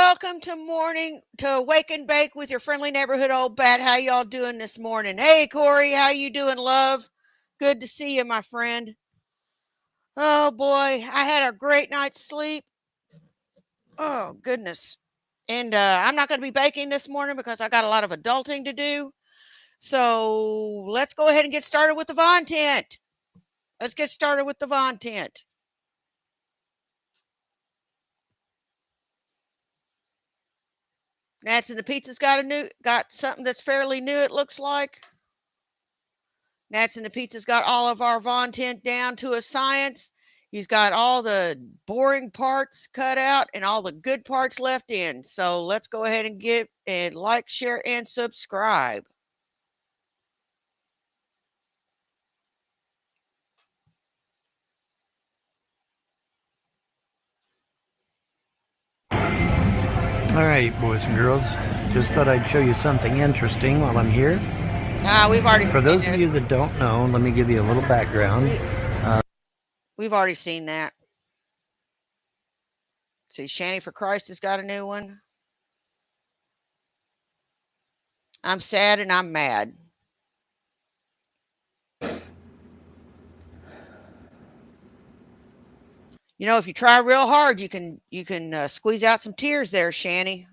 welcome to Wake and Bake with your friendly neighborhood old bat. How y'all doing this morning? Hey, Corey, how you doing, love? Good to see you, my friend. Oh boy, I had a great night's sleep. Oh goodness. And I'm not going to be baking this morning because I got a lot of adulting to do. So let's go ahead and get started with the content. Let's get started with the content. Nats and the Pizza's got something that's fairly new. It looks like. Nats and the Pizza's got all of our content down to a science. He's got all the boring parts cut out and all the good parts left in. So let's go ahead and get and like, share, and subscribe. Alright, boys and girls. Just thought I'd show you something interesting while I'm here. We've already For seen those of this. you that don't know, let me give you a little background. We, we've already seen that. See, Shanny for Christ has got a new one. I'm sad and I'm mad. You know, if you try real hard, you can squeeze out some tears there, Shanny.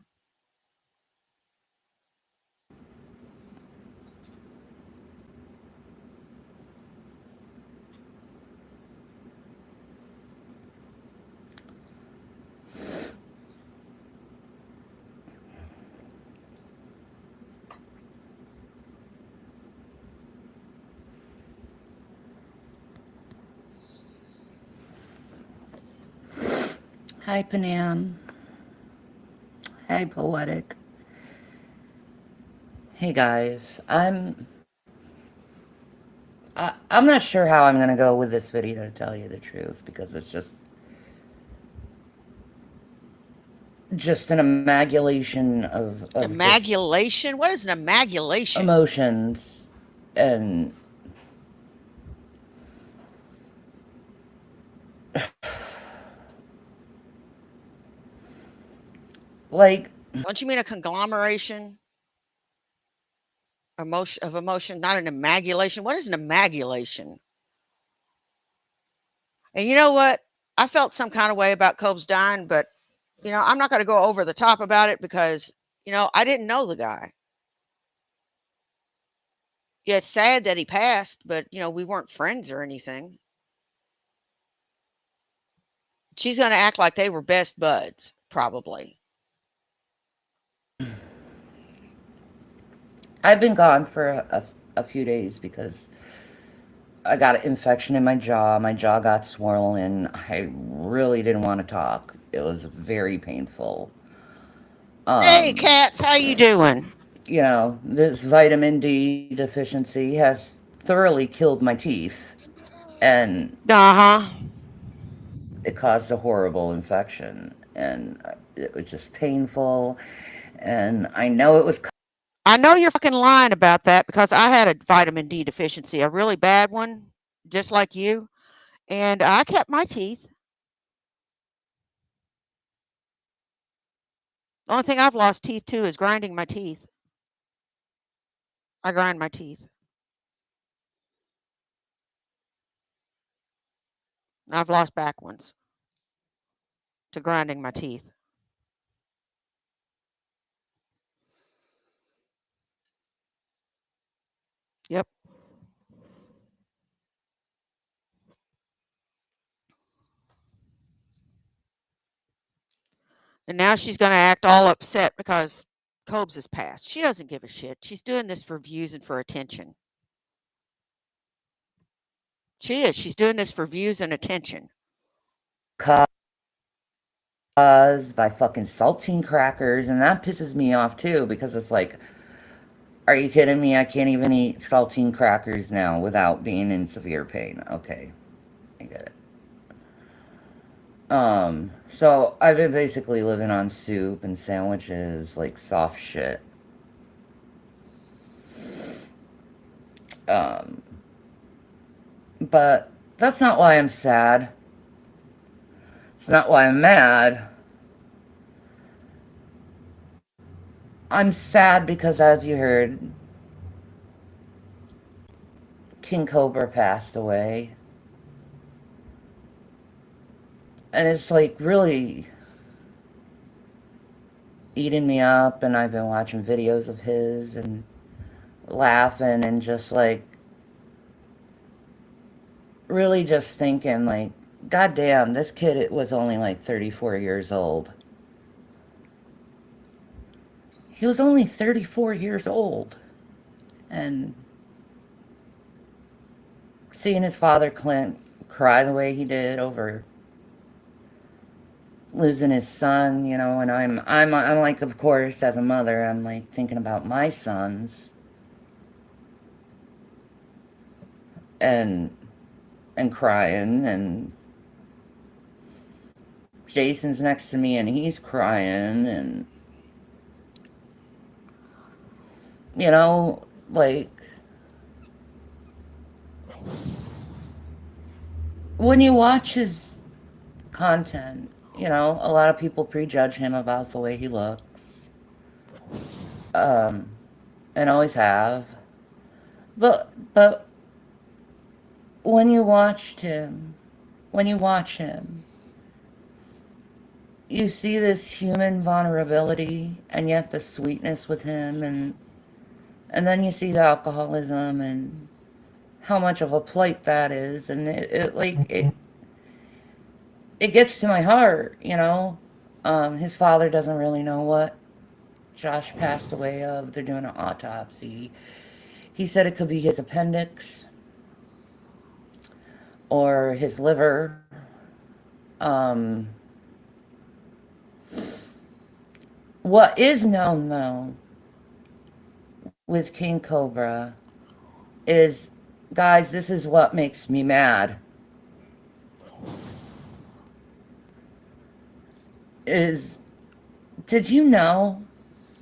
Hi, Panam. Hi, Poetic. Hey, guys. I'm not sure how I'm gonna go with this video, to tell you the truth, because it's just an amalgamation of just Amalgamation? What is an amalgamation? emotions and like Don't you mean a conglomeration emotion, not an amalgamation? What is an amalgamation? And you know what? I felt some kind of way about Cobb's dying, but I'm not going to go over the top about it because I didn't know the guy. Yeah, it's sad that he passed, but we weren't friends or anything. She's going to act like they were best buds, probably. I've been gone for a few days because I got an infection in my jaw. My jaw got swollen. I really didn't want to talk. It was very painful. Hey, Um, cats, how you doing? this vitamin D deficiency has thoroughly killed my teeth, and Uh huh. it caused a horrible infection, and it was just painful. And I know it was. I know you're fucking lying about that because I had a vitamin D deficiency, a really bad one, just like you, and I kept my teeth. The only thing I've lost teeth to is grinding my teeth. I grind my teeth. I've lost back ones to grinding my teeth. Yep. And now she's going to act all upset because Cobes has passed. She doesn't give a shit. She's doing this for views and for attention. She is. She's doing this for views and attention. Caused by fucking saltine crackers, and that pisses me off too because it's like, are you kidding me? I can't even eat saltine crackers now without being in severe pain. Okay, I get it. So I've been basically living on soup and sandwiches, like soft shit. Um, but that's not why I'm sad. It's not why I'm mad. I'm sad because, as you heard, King Cobra passed away. And it's like really eating me up. And I've been watching videos of his and laughing and just like really just thinking, like, God damn, this kid was only like 34 years old. He was only 34 years old. And seeing his father Clint cry the way he did over losing his son, and I'm like, of course, as a mother, I'm like thinking about my sons and crying, and Jason's next to me and he's crying, and like when you watch his content, a lot of people prejudge him about the way he looks, um, and always have. But when you watched him, when you watch him, you see this human vulnerability and yet the sweetness with him, and then you see the alcoholism and how much of a plight that is, and it gets to my heart. His father doesn't really know what Josh passed away of. They're doing an autopsy. He said it could be his appendix or his liver. Um, what is known though with King Cobra is, guys, this is what makes me mad. Is, did you know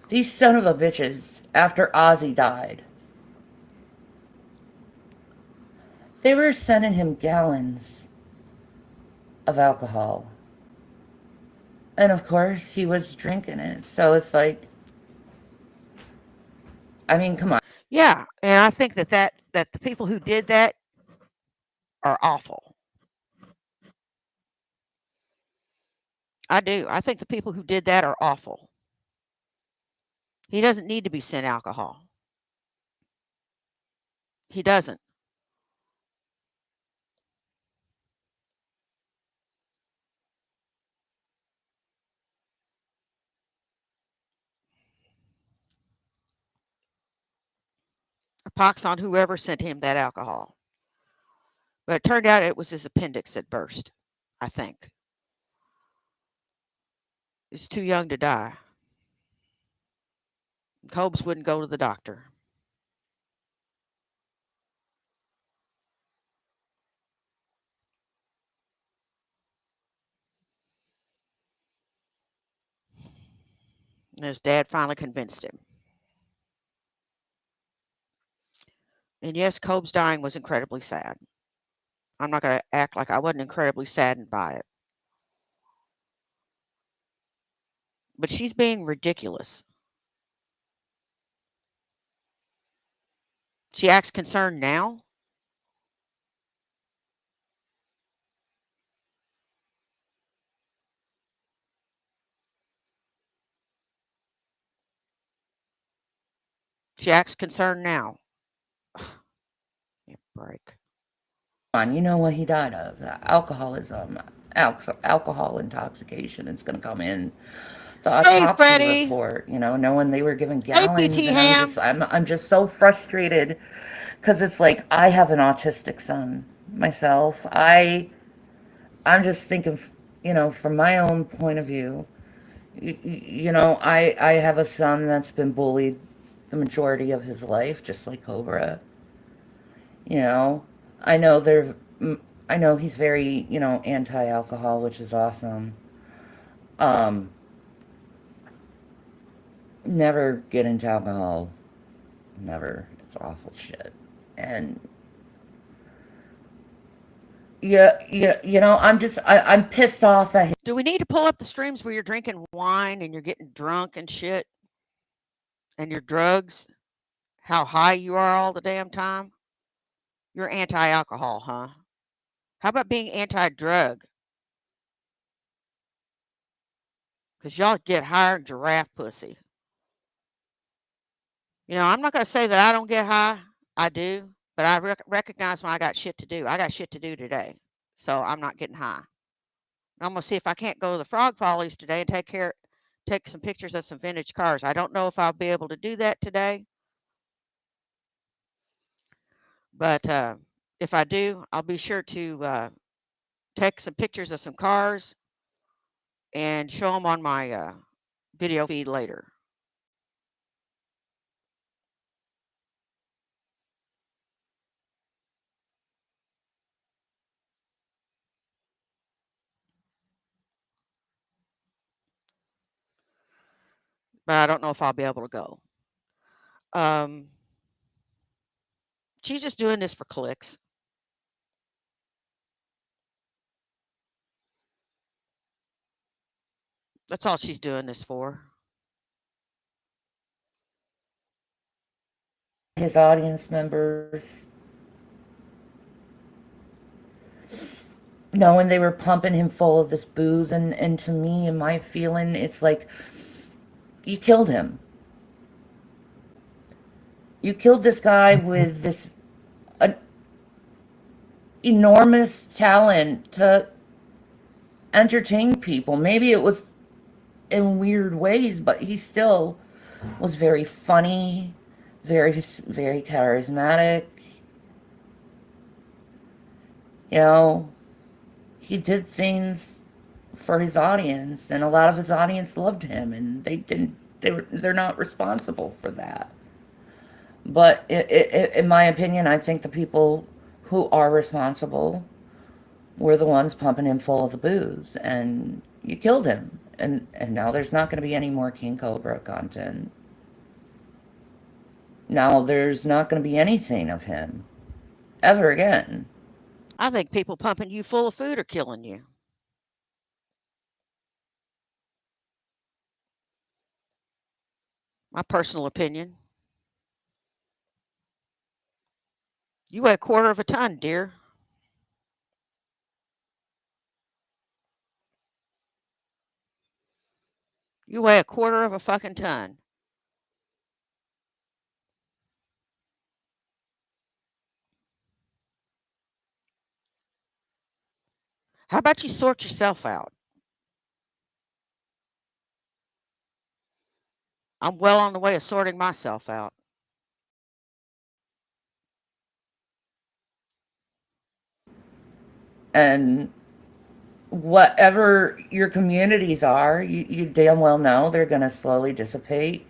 these son of a bitches, after Ozzy died, they were sending him gallons of alcohol. And of course, he was drinking it. So it's like, I mean, come on. Yeah, and I think that the people who did that are awful. I do. I think the people who did that are awful. He doesn't need to be sent alcohol. He doesn't. A pox on whoever sent him that alcohol. But it turned out it was his appendix that burst. I think he's too young to die. Cobes wouldn't go to the doctor. And his dad finally convinced him. And yes, Cobes dying was incredibly sad. I'm not going to act like I wasn't incredibly saddened by it. But she's being ridiculous. She acts concerned now. She acts concerned now. Break. You know what he died of? Alcoholism, alcohol intoxication. It's going to come in the Hey, autopsy Freddie. report. Knowing they were given Hey, gallons, PT and Ham. I'm just so frustrated because it's like I have an autistic son myself. I'm just thinking, from my own point of view. I have a son that's been bullied the majority of his life, just like Cobra. You know, I know there. I know he's very, anti-alcohol, which is awesome. Um, Never get into alcohol. Never. It's awful shit. And yeah, yeah, I'm pissed off at him. Do we need to pull up the streams where you're drinking wine and you're getting drunk and shit? and your drugs, how high you are all the damn time, you're anti alcohol, huh? How about being anti drug? Because y'all get higher than giraffe pussy. I'm not going to say that I don't get high. I do. But I recognize when I got shit to do. I got shit to do today. So I'm not getting high. I'm going to see if I can't go to the Frog Follies today and take some pictures of some vintage cars. I don't know if I'll be able to do that today, but if I do, I'll be sure to take some pictures of some cars and show them on my video feed later. But I don't know if I'll be able to go. Um, she's just doing this for clicks. That's all she's doing this for. His audience members, knowing they were pumping him full of this booze, and to me, in my feeling, it's like you killed him. You killed this guy with this an enormous talent to entertain people. Maybe it was in weird ways, but he still was very funny, very charismatic. You know, he did things for his audience, and a lot of his audience loved him, and they didn't. They're not responsible for that. But in my opinion, I think the people who are responsible were the ones pumping him full of the booze, and you killed him. And now there's not going to be any more King Cobra content. Now there's not going to be anything of him ever again. I think people pumping you full of food are killing you. My personal opinion. You weigh a quarter of a ton, dear. You weigh a quarter of a fucking ton. How about you sort yourself out? I'm well on the way of sorting myself out. And whatever your communities are, you damn well know they're going to slowly dissipate.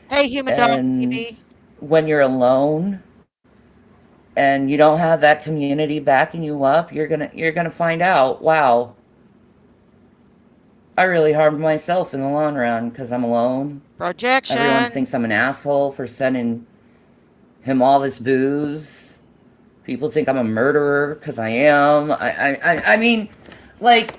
Hey, human dog And TV. when you're alone and you don't have that community backing you up, you're gonna find out, wow, I really harmed myself in the long run because I'm alone. Everyone Projection. thinks I'm an asshole for sending him all this booze. People think I'm a murderer because I am. I mean, like,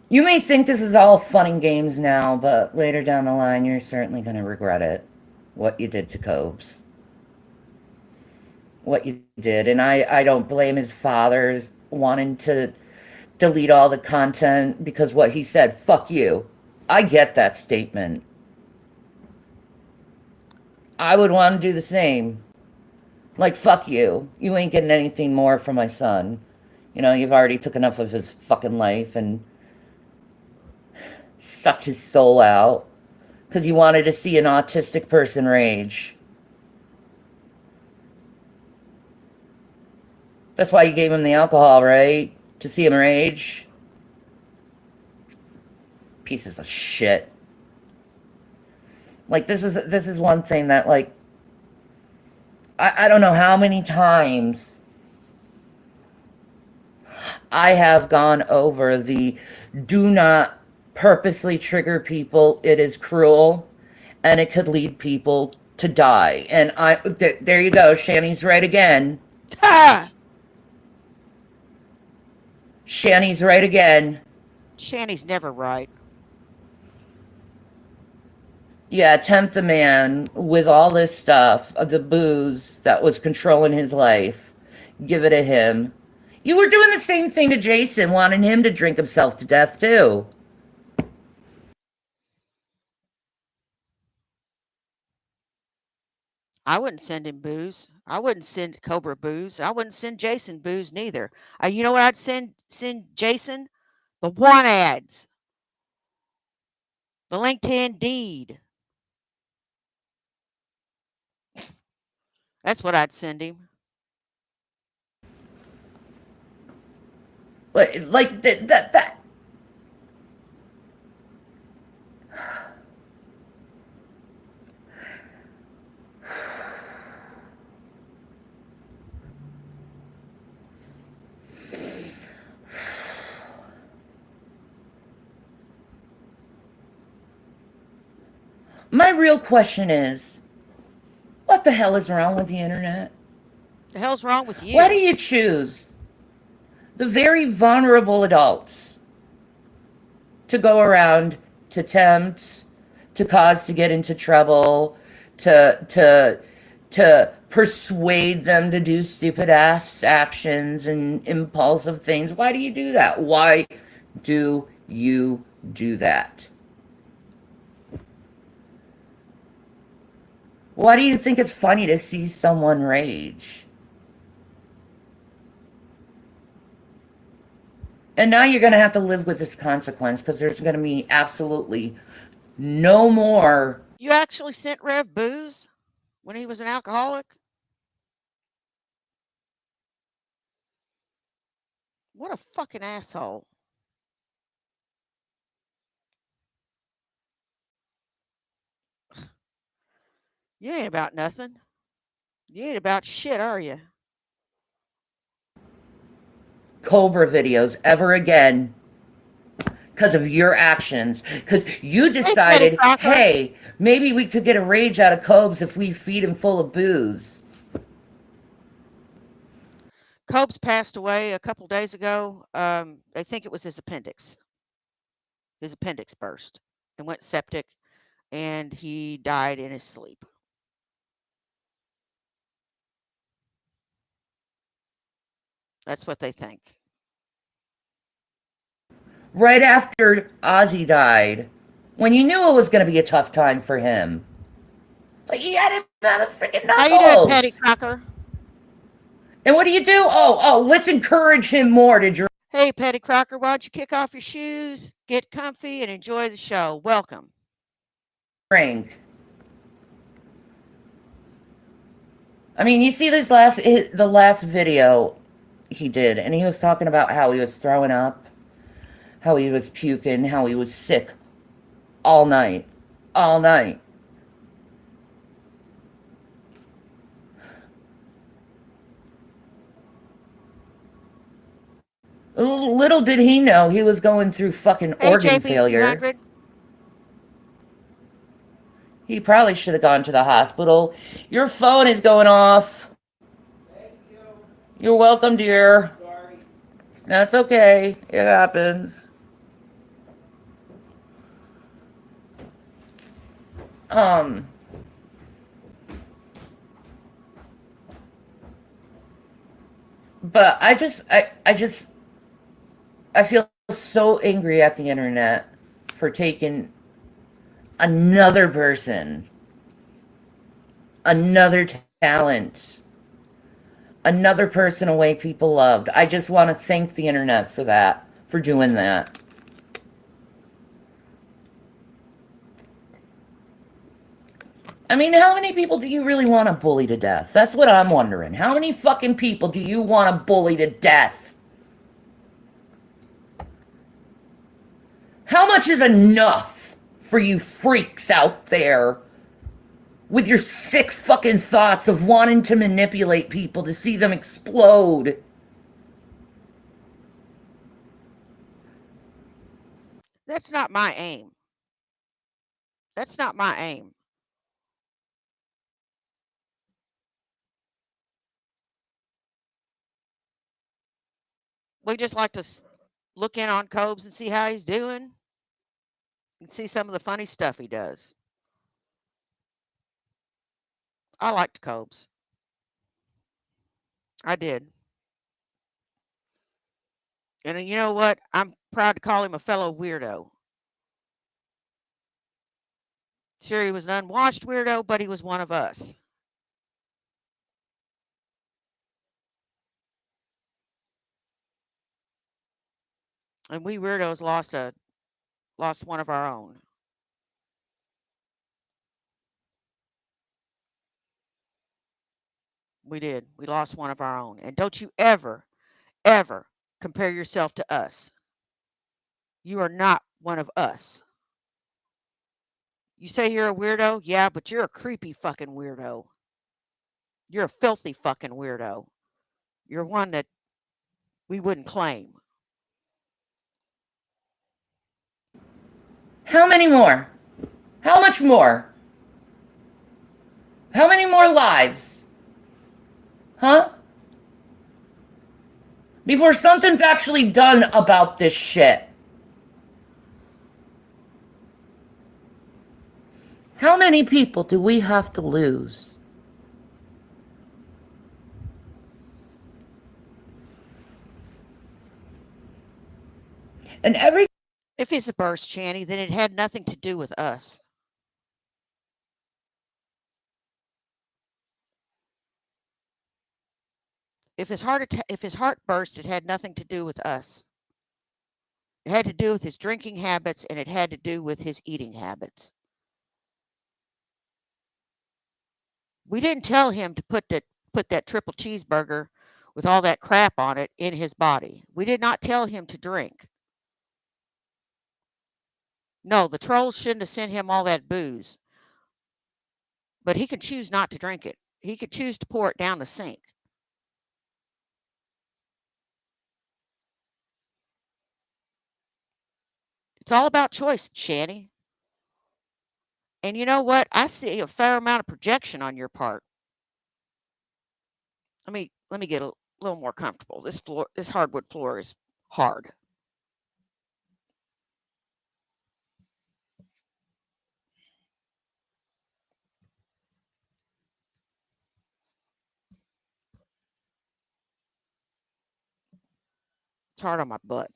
you may think this is all fun and games now, but later down the line, you're certainly going to regret it. What you did to Cobes. What you did. And I don't blame his father wanting to delete all the content because what he said, fuck you. I get that statement. I would want to do the same. Like, fuck you. You ain't getting anything more from my son. You know, you've already took enough of his fucking life and sucked his soul out because you wanted to see an autistic person rage. That's why you gave him the alcohol, right? To see him rage? Pieces of shit. Like, this is one thing that, like, I don't know how many times I have gone over the do not purposely trigger people. It is cruel and it could lead people to die. And there you go. Shanny's right again. Ha! Shanny's right again. Shanny's never right. Yeah, tempt the man with all this stuff, the booze that was controlling his life. Give it to him. You were doing the same thing to Jason, wanting him to drink himself to death, too. I wouldn't send him booze. I wouldn't send Cobra booze. I wouldn't send Jason booze neither. You know what I'd send Jason? The want ads, the LinkedIn deed. That's what I'd send him. Like that. My real question is, what the hell is wrong with the internet? The hell's wrong with Why do you? you choose the very vulnerable adults to go around to tempt, to cause to get into trouble, to persuade them to do stupid ass actions and impulsive things? Why do you do that? Why do you do that? Why do you think it's funny to see someone rage? And now you're going to have to live with this consequence because there's going to be absolutely no more. You actually sent Rev booze when he was an alcoholic? What a fucking asshole. You ain't about nothing. You ain't about shit, are you? Cobra videos ever again because of your actions. Because you Hey, Petty decided, Crocker. hey, maybe we could get a rage out of Cobes if we feed him full of booze. Copes passed away a couple days ago. They think it was his appendix. His appendix burst and went septic, and he died in his sleep. That's what they think. Right after Ozzy died, when you knew it was going to be a tough time for him. Like, he had him by the freaking How you doing, Petty knuckles. Crocker? And what do you do? Oh, let's encourage him more to Hey, Petty Crocker, why don't you kick off your shoes, get comfy, and enjoy the show? Welcome. drink. I mean, you see the last video he did, and he was talking about how he was throwing up, how he was puking, how he was sick all night, all night. Little did he know he was going through fucking Hey, organ failure. JP200. He probably should have gone to the hospital. Your phone is going off. You're welcome, dear. That's okay. It happens. Um, but I feel so angry at the internet for taking another person, another talent, another person away people loved. I just want to thank the internet for that, for doing that. I mean, how many people do you really want to bully to death? That's what I'm wondering. How many fucking people do you want to bully to death? How much is enough for you freaks out there with your sick fucking thoughts of wanting to manipulate people to see them explode? That's not my aim. That's not my aim. We just like to look in on Cobes and see how he's doing and see some of the funny stuff he does. I liked Cobes. I did. And you know what? I'm proud to call him a fellow weirdo. Sure, he was an unwashed weirdo, but he was one of us. And we weirdos lost one of our own. We did. We lost one of our own. And don't you ever, ever compare yourself to us. You are not one of us. You say you're a weirdo? Yeah, but you're a creepy fucking weirdo. You're a filthy fucking weirdo. You're one that we wouldn't claim. How many more? How much more? How many more lives? Huh? Before something's actually done about this shit. How many people do we have to lose? And every If it's a burst, Channy, then it had nothing to do with us. If his heart burst, it had nothing to do with us. It had to do with his drinking habits and it had to do with his eating habits. We didn't tell him to put that triple cheeseburger with all that crap on it in his body. We did not tell him to drink. No, the trolls shouldn't have sent him all that booze, but he could choose not to drink it. He could choose to pour it down the sink. It's all about choice, Shanny. And you know what? I see a fair amount of projection on your part. Let me get a little more comfortable. This hardwood floor is hard. It's hard on my butt.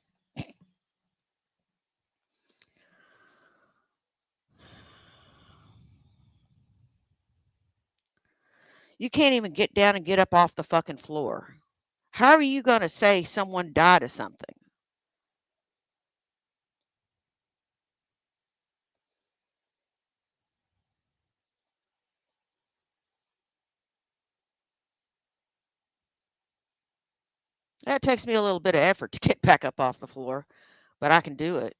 You can't even get down and get up off the fucking floor. How are you going to say someone died of something? That takes me a little bit of effort to get back up off the floor, but I can do it.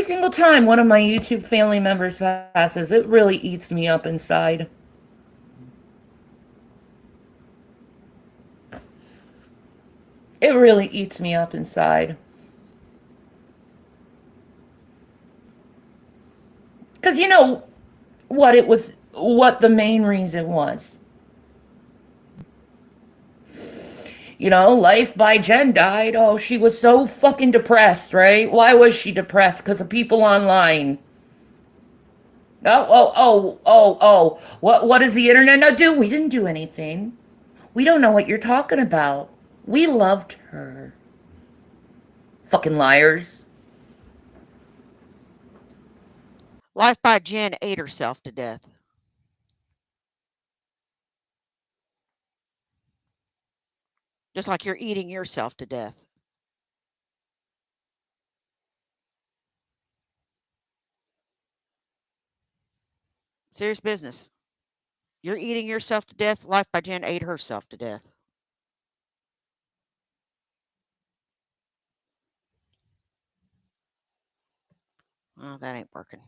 single time one of my YouTube family members passes, it really eats me up inside. It really eats me up inside. Because you know what the main reason was. You know, Life by Jen died. Oh, she was so fucking depressed, right? Why was she depressed? Because of people online. Oh. What does the internet not do? We didn't do anything. We don't know what you're talking about. We loved her. Fucking liars. Life by Jen ate herself to death. Just like you're eating yourself to death. Serious business. You're eating yourself to death. Life by Jen ate herself to death. Oh, that ain't working.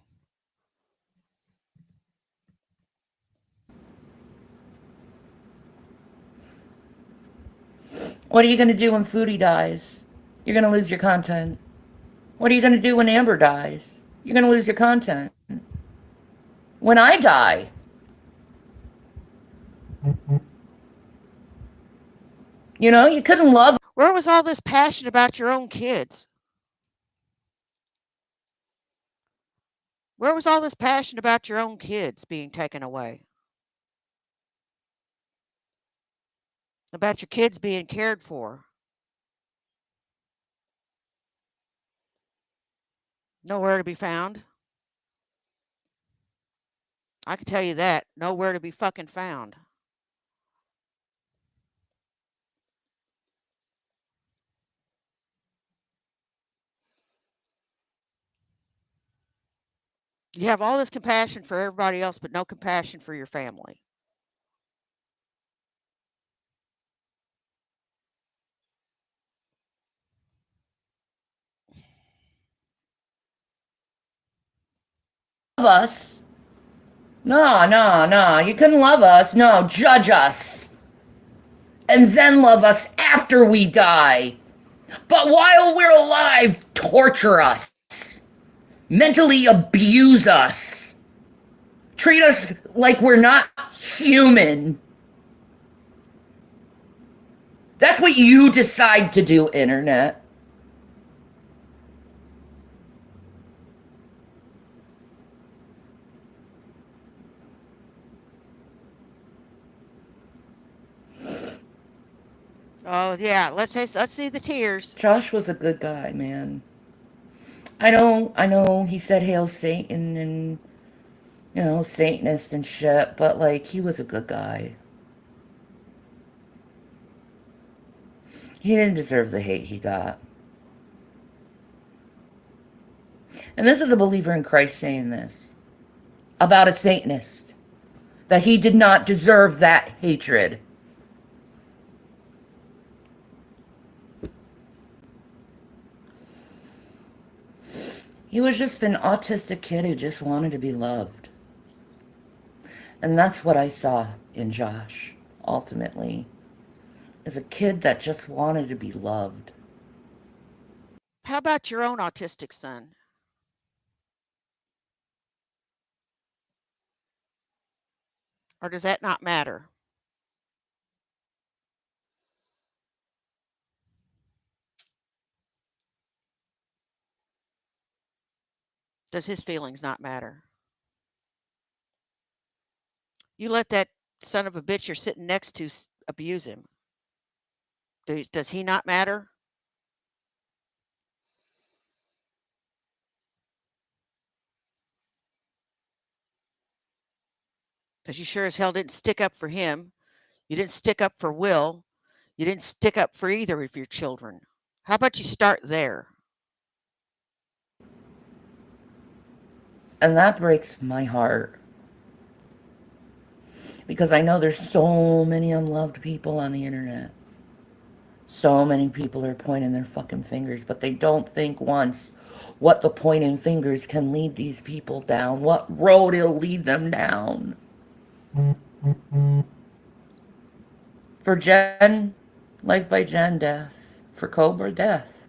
What are you going to do when Foodie dies? You're going to lose your content. What are you going to do when Amber dies? You're going to lose your content. When I die, you know, you couldn't love. Where was all this passion about your own kids? Where was all this passion about your own kids being taken away? About your kids being cared for? Nowhere to be found. I can tell you that. Nowhere to be fucking found. You have all this compassion for everybody else, but no compassion for your family. Love us. No, no, no. You can love us. No, judge us. And then love us after we die. But while we're alive, torture us. Mentally abuse us. Treat us like we're not human. That's what you decide to do, Internet. Oh yeah, let's see the tears. Josh was a good guy, man. I know he said Hail Satan and, Satanist and shit, but, like, he was a good guy. He didn't deserve the hate he got. And this is a believer in Christ saying this about a Satanist, that he did not deserve that hatred. He was just an autistic kid who just wanted to be loved. And that's what I saw in Josh, ultimately, is a kid that just wanted to be loved. How about your own autistic son? Or does that not matter? Does his feelings not matter? You let that son of a bitch you're sitting next to abuse him. Does he not matter? Because you sure as hell didn't stick up for him. You didn't stick up for Will. You didn't stick up for either of your children. How about you start there? And that breaks my heart because I know there's so many unloved people on the internet. So many people are pointing their fucking fingers, but they don't think once what the pointing fingers can lead these people down, what road it'll lead them down. For Jen, life by Jen, death. For Cobra, death.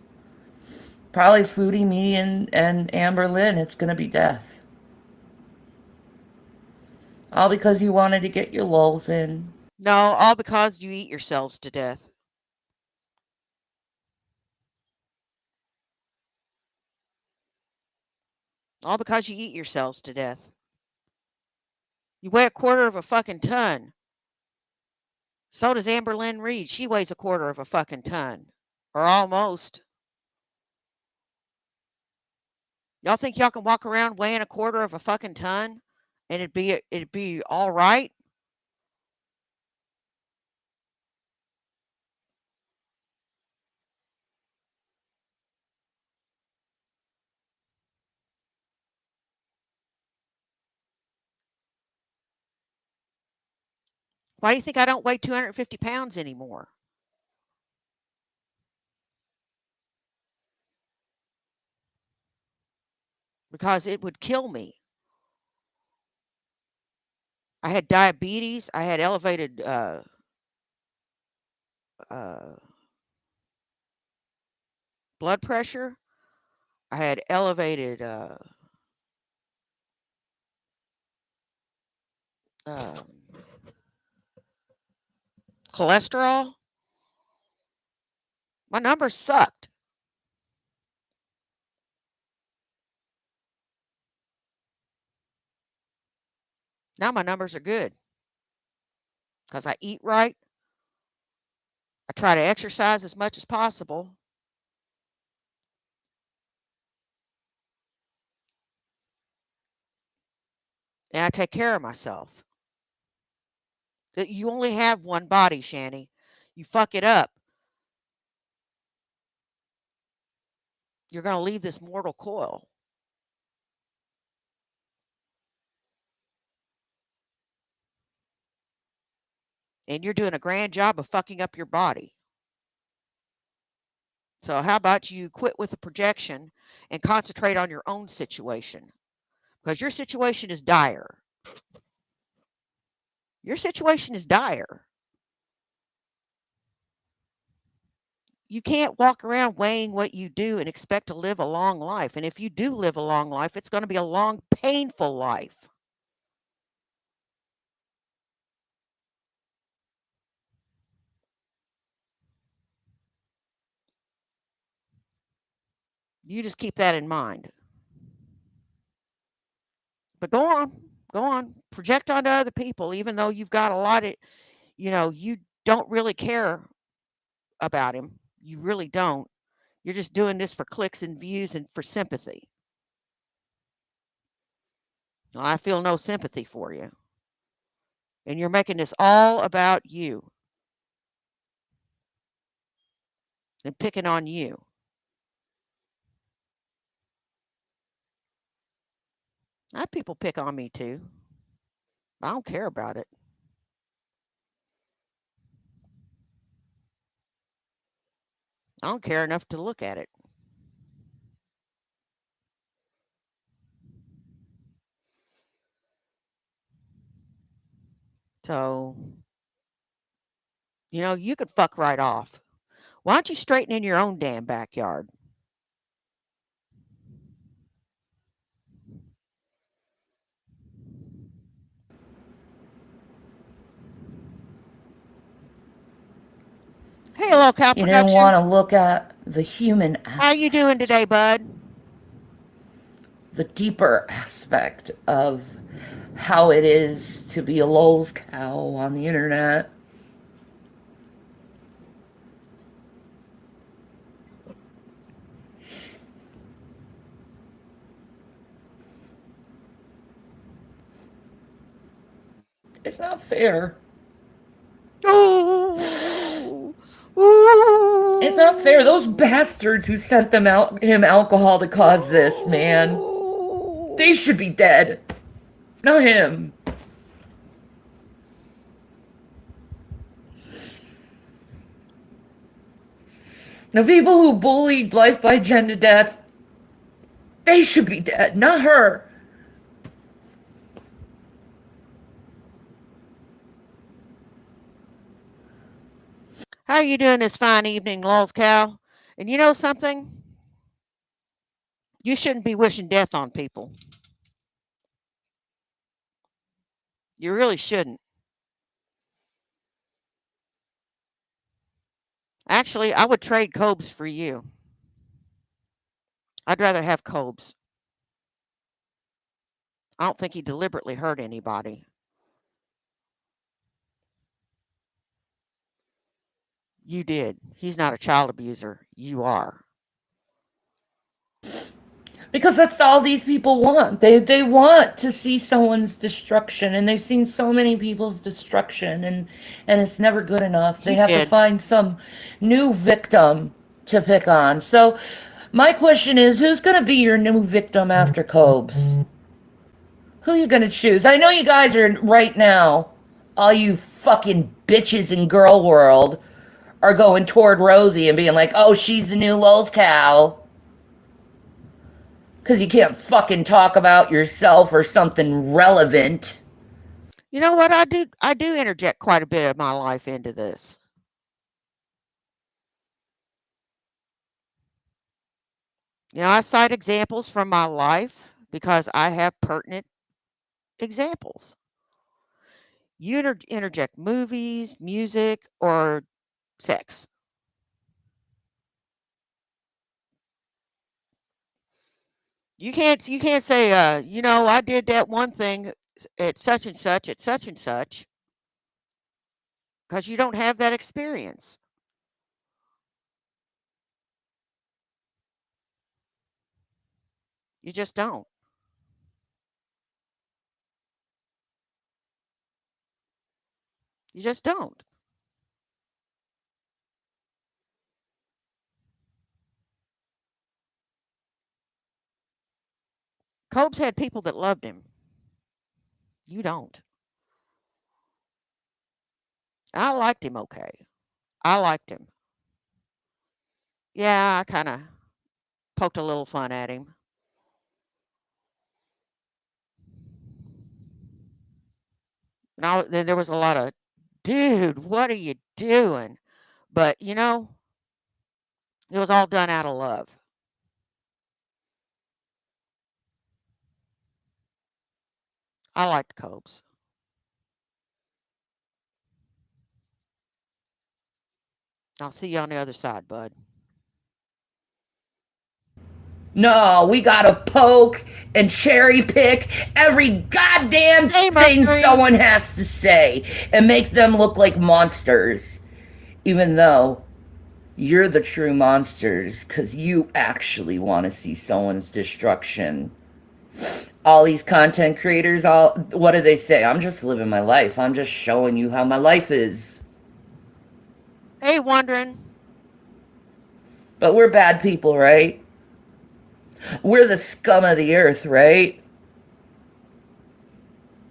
Probably Foodie, me, and Amber Lynn, it's gonna be death. All because you wanted to get your lulls in. No, all because you eat yourselves to death. All because you eat yourselves to death. You weigh a quarter of a fucking ton. So does Amber Lynn Reed. She weighs a quarter of a fucking ton. Or almost. Y'all think y'all can walk around weighing a quarter of a fucking ton and it'd be all right? Why do you think I don't weigh 250 pounds anymore? Because it would kill me. I had diabetes. I had elevated uh, blood pressure. I had elevated um cholesterol. My numbers sucked. Now my numbers are good because I eat right. I try to exercise as much as possible, and I take care of myself. That you only have one body, Shanny. You fuck it up, you're going to leave this mortal coil, and you're doing a grand job of fucking up your body. So how about you quit with the projection and concentrate on your own situation? Because your situation is dire. Your situation is dire. You can't walk around weighing what you do and expect to live a long life. And if you do live a long life, it's going to be a long, painful life. You just keep that in mind. But go on, go on, project onto other people, even though you've got a lot of, you don't really care about him. You really don't. You're just doing this for clicks and views and for sympathy. Well, I feel no sympathy for you. And you're making this all about you and picking on you. I have people pick on me too. I don't care about it. I don't care enough to look at it. So, you could fuck right off. Why don't you straighten in your own damn backyard? Hey, Low Cow You didn't want Productions. to look at the human How you doing aspect, today, bud? the deeper aspect of how it is to be a lol's cow on the internet. It's not fair. Ooh. It's not fair. Those Ooh. bastards who sent him alcohol to cause this, man. They Ooh. should be dead. Not him. The people who bullied Life by Jen to death, they should be dead, not her. How are you doing this fine evening, Lols Cow? And you know something? You shouldn't be wishing death on people. You really shouldn't. Actually, I would trade Cobes for you. I'd rather have Cobes. I don't think he deliberately hurt anybody. You did. He's not a child abuser. You are. Because that's all these people want. They want to see someone's destruction, and they've seen so many people's destruction, and it's never good enough. They You have to did. find some new victim to pick on. So my question is, who's going to be your new victim after Cobes? Who you going to choose? I know you guys are right now, all you fucking bitches in girl world are going toward Rosie and being like, "Oh, she's the new Lulz cow." Because you can't fucking talk about yourself or something relevant. You know what I do? I do interject quite a bit of my life into this. I cite examples from my life because I have pertinent examples. You interject movies, music, or sex. You can't say, I did that one thing It's such and such, it's such and such, because you don't have that experience. You just don't. You just don't. Cobes had people that loved him. You don't. I liked him okay. I liked him. Yeah, I kind of poked a little fun at him. Now then there was a lot of, dude, what are you doing? But it was all done out of love. I liked Cobes. I'll see you on the other side, bud. No, we gotta poke and cherry pick every goddamn Hey, thing Mercury. someone has to say and make them look like monsters. Even though you're the true monsters, because you actually want to see someone's destruction. All these content creators, what do they say? I'm just living my life. I'm just showing you how my life is. Hey, wondering. But we're bad people, right? We're the scum of the earth, right?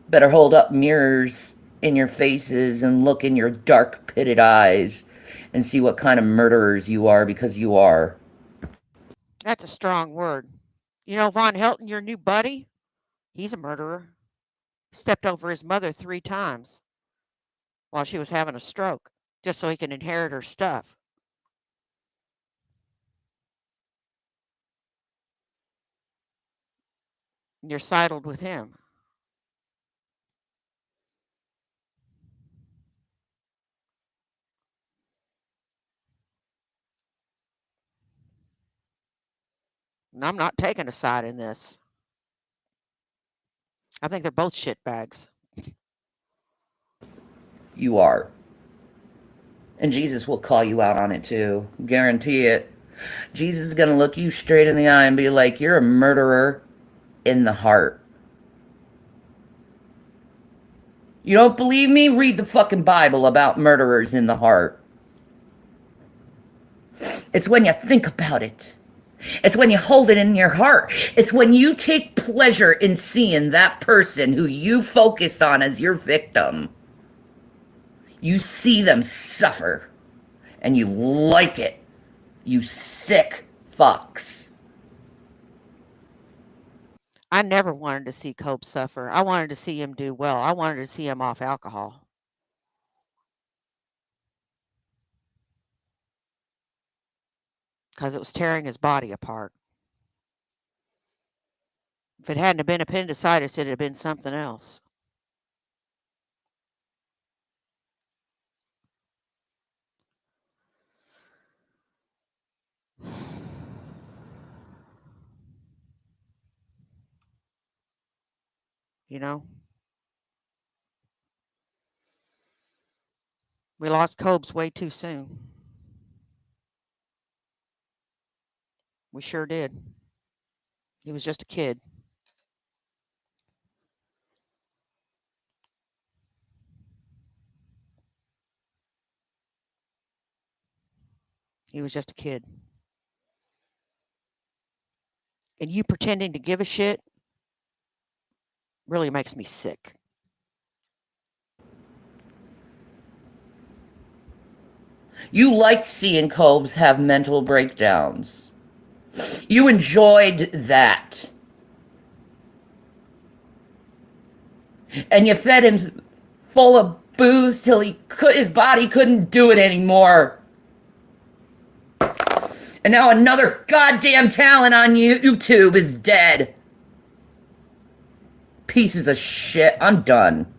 Better hold up mirrors in your faces and look in your dark pitted eyes and see what kind of murderers you are, because you are. That's a strong word. You know, Von Helton, your new buddy? He's a murderer. Stepped over his mother 3 times while she was having a stroke just so he can inherit her stuff. And you're sidled with him. And I'm not taking a side in this. I think they're both shitbags. You are. And Jesus will call you out on it too. Guarantee it. Jesus is going to look you straight in the eye and be like, you're a murderer in the heart. You don't believe me? Read the fucking Bible about murderers in the heart. It's when you think about it. It's when you hold it in your heart. It's when you take pleasure in seeing that person who you focused on as your victim. You see them suffer and you like it. You sick fucks. I never wanted to see Cope suffer. I wanted to see him do well. I wanted to see him off alcohol because it was tearing his body apart. If it hadn't have been appendicitis, it'd have been something else. You know, we lost Cobes way too soon. We sure did. He was just a kid. He was just a kid. And you pretending to give a shit really makes me sick. You liked seeing Cobes have mental breakdowns. You enjoyed that. And you fed him full of booze till his body couldn't do it anymore. And now another goddamn talent on YouTube is dead. Pieces of shit. I'm done.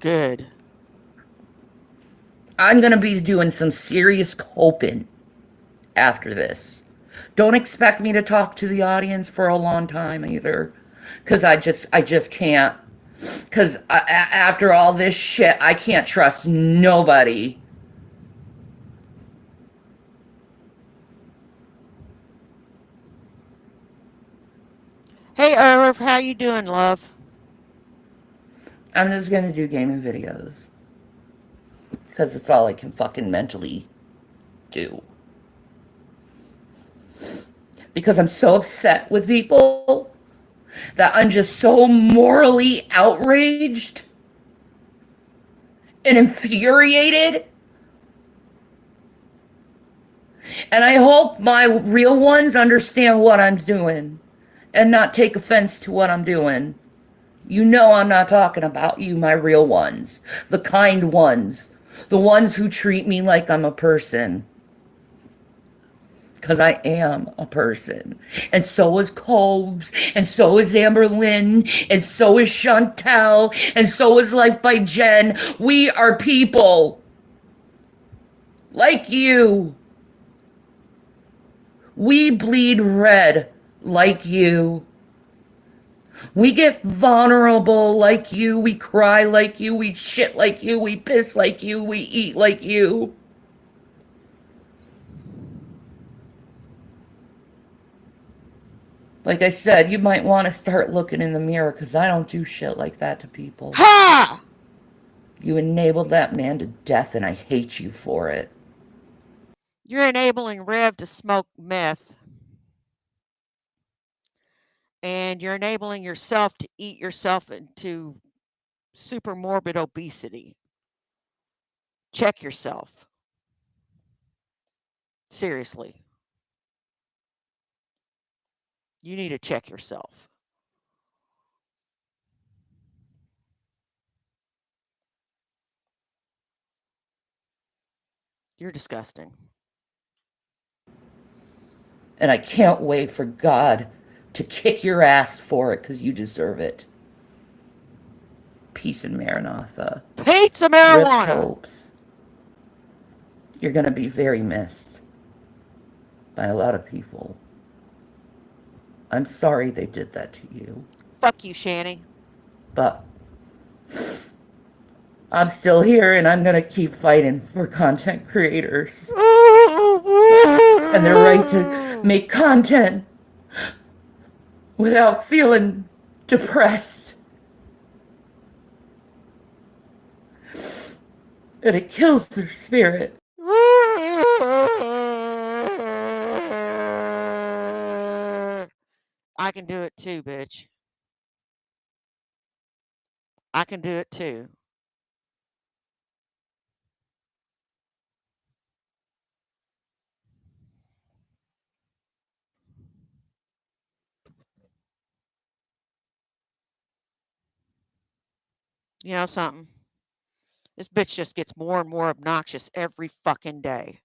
Good. I'm gonna be doing some serious coping after this. Don't expect me to talk to the audience for a long time either, because I just can't. Because after all this shit, I can't trust nobody. Hey, Irv, how you doing, love? I'm just gonna do gaming videos. Because it's all I can fucking mentally do. Because I'm so upset with people that I'm just so morally outraged and infuriated. And I hope my real ones understand what I'm doing and not take offense to what I'm doing. You know I'm not talking about you, my real ones. The kind ones. The ones who treat me like I'm a person. Because I am a person. And so is Cobes. And so is Amber Lynn. And so is Chantel. And so is Life by Jen. We are people. Like you. We bleed red like you. We get vulnerable like you. We cry like you. We shit like you. We piss like you. We eat like you. Like I said, you might want to start looking in the mirror because I don't do shit like that to people. Ha! You enabled that man to death and I hate you for it. You're enabling Rev to smoke meth. And you're enabling yourself to eat yourself into super morbid obesity. Check yourself. Seriously. You need to check yourself. You're disgusting. And I can't wait for God to kick your ass for it because you deserve it. Peace and Maranatha. Pizza Rip marijuana. Copes. You're going to be very missed by a lot of people. I'm sorry they did that to you. Fuck you, Shanny. But I'm still here and I'm going to keep fighting for content creators and their right to make content without feeling depressed. And it kills their spirit. I can do it too, bitch. I can do it too. You know something? This bitch just gets more and more obnoxious every fucking day.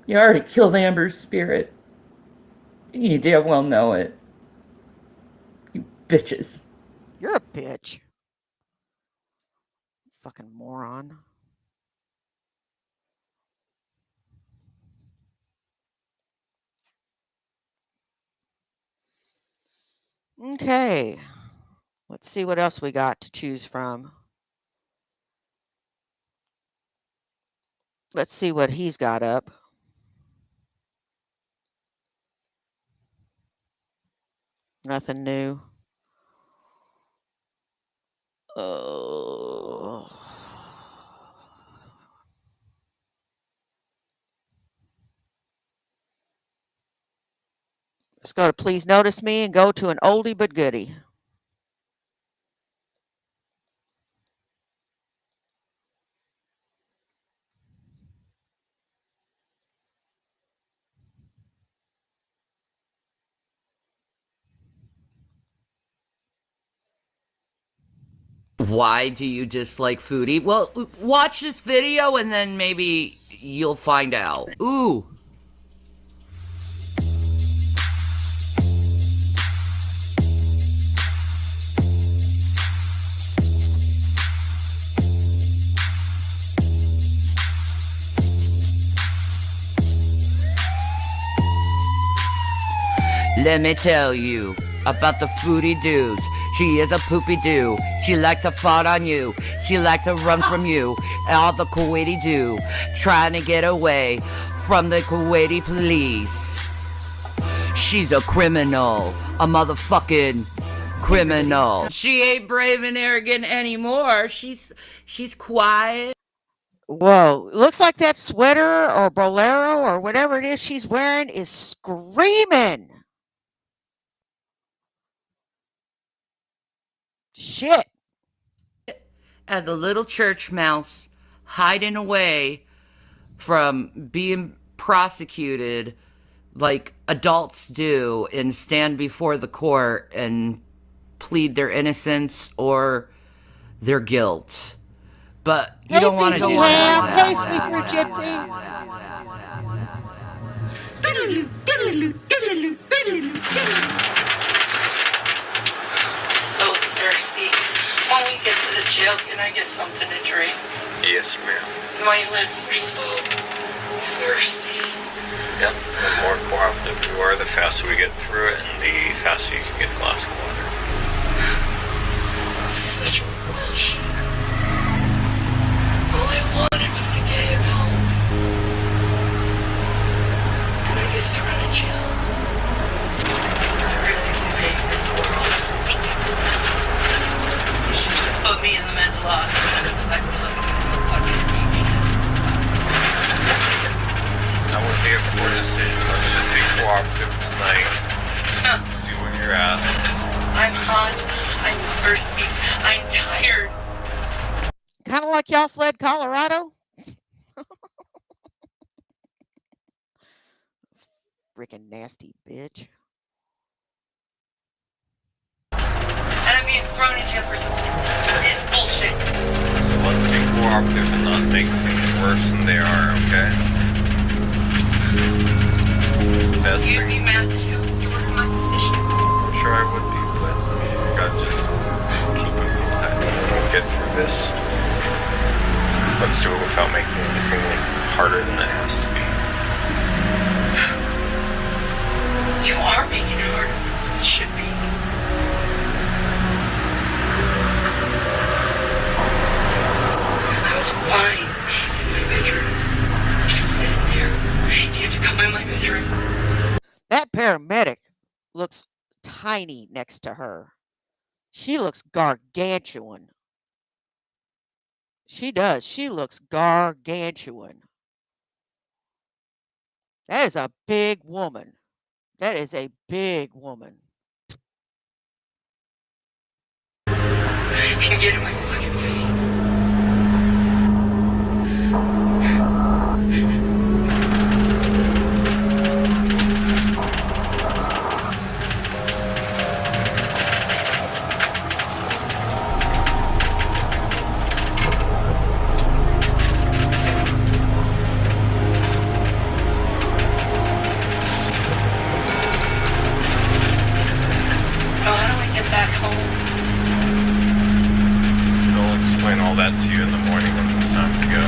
You already killed Amber's spirit. You damn well know it. You bitches. You're a bitch. Fucking moron. Okay. Let's see what else we got to choose from. Let's see what he's got up. Nothing new. Oh. Let's go to Please Notice Me and go to an oldie but goodie. Why do you dislike foodie? Well, watch this video and then maybe you'll find out. Ooh. Let me tell you about the foodie dudes. She is a poopy doo. She likes to fart on you. She likes to run from you. All the Kuwaiti do, trying to get away from the Kuwaiti police. She's a criminal, a motherfucking criminal. She ain't brave and arrogant anymore. She's quiet. Whoa, looks like that sweater or bolero or whatever it is she's wearing is screaming. Shit. As a little church mouse hiding away from being prosecuted like adults do and stand before the court and plead their innocence or their guilt. But you don't want to do that. Hey, Sleeper Gypsy. So thirsty. When we get to the jail, can I get something to drink? Yes, ma'am. My lips are so thirsty. Yep. The more cooperative you are, the faster we get through it, and the faster you can get a glass of water. Such bullshit. All I wanted was to get him help. And I guess to run a jail. I really hate this world. You should just put me in the mental hospital because I feel like I'm gonna fucking deep shit. I won't take a poor decision. Let's just be cooperative tonight. Do what you're asked. I'm hot. I'm thirsty. I'm tired. Kind of like y'all fled Colorado. Freaking nasty bitch. And I'm being thrown in jail for something. It's bullshit. So let's be cooperative and not make things worse than they are, okay? Best You'd thing. be mad too if you were in my position. I'm sure I would be, but you gotta just keep it alive. We'll get through this. Let's do it without making anything harder than it has to be. You are making it harder than it should be. I was fine in my bedroom. Just sitting there. You had to come in my bedroom. That paramedic looks tiny next to her. She looks gargantuan. She does. She looks gargantuan. That is a big woman. That is a big woman. And get in my fucking face. So how do I get back home? I'll explain all that to you in the morning when it's time to go.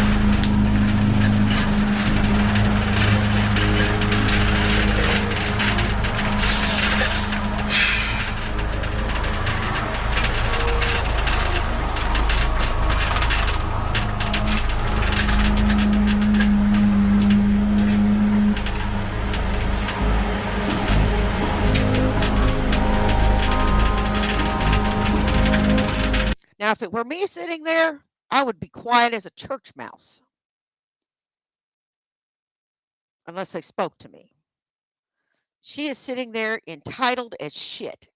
Now, if it were me sitting there, I would be quiet as a church mouse. Unless they spoke to me. She is sitting there entitled as shit.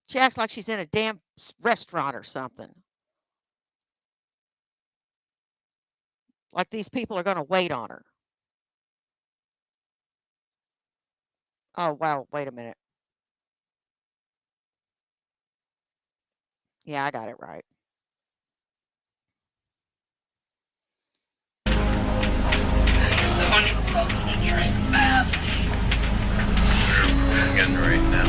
She acts like she's in a damn restaurant or something. Like these people are going to wait on her. Oh, wow. Wait a minute. Yeah, I got it right. I so need something to drink badly. I'm getting right now.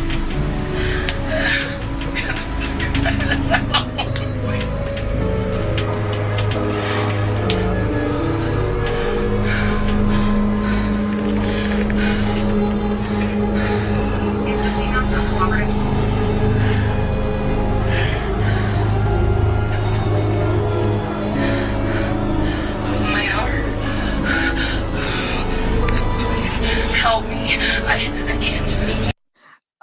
help me. I can't do this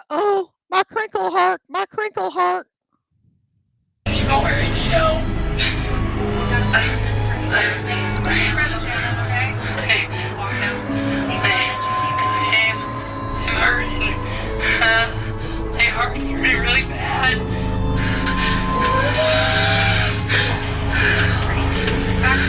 Oh, my crinkle heart, my crinkle heart. anymore. I need help. I'm hurting. My heart's hurting really bad. Sit back.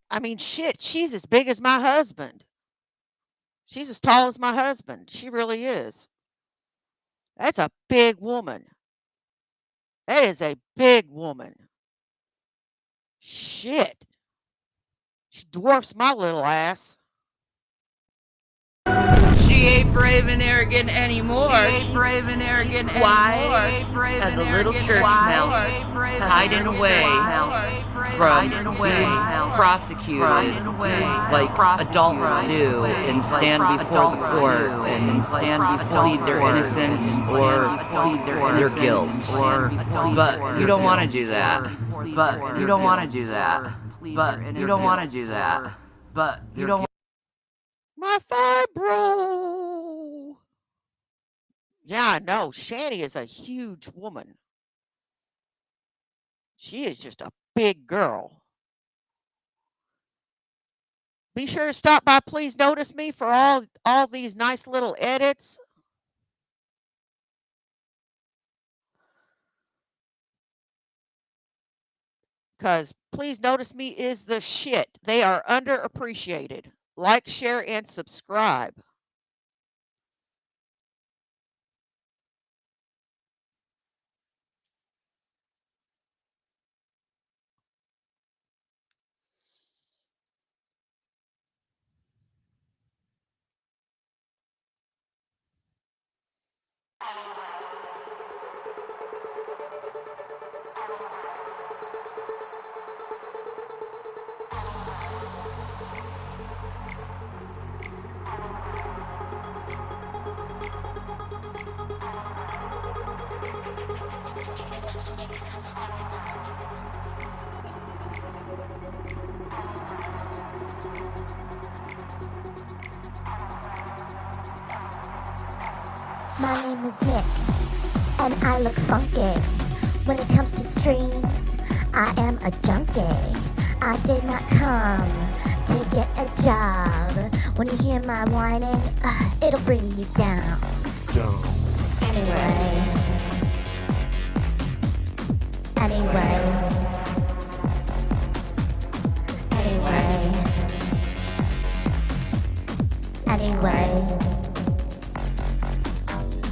I mean, shit, she's as big as my husband. She's as tall as my husband. She really is. That's a big woman. That is a big woman. Shit. She dwarfs my little ass. She ain't brave and arrogant anymore. She ain't brave and arrogant anymore. As a little church mouse, hiding away from being prosecuted like adults do, and stand before the court and plead their innocence or their guilt. But you don't want to do that. But you don't want to do that. But you don't want to do that. But you don't. My fibro. Yeah, I know. Shani is a huge woman. She is just a big girl. Be sure to stop by. Please notice me for all these nice little edits. Because Please Notice Me is the shit. They are underappreciated. Like, share, and subscribe. My name is Nick, and I look funky. When it comes to streams, I am a junkie. I did not come to get a job. When you hear my whining, it'll bring you down. Anyway. Anyway.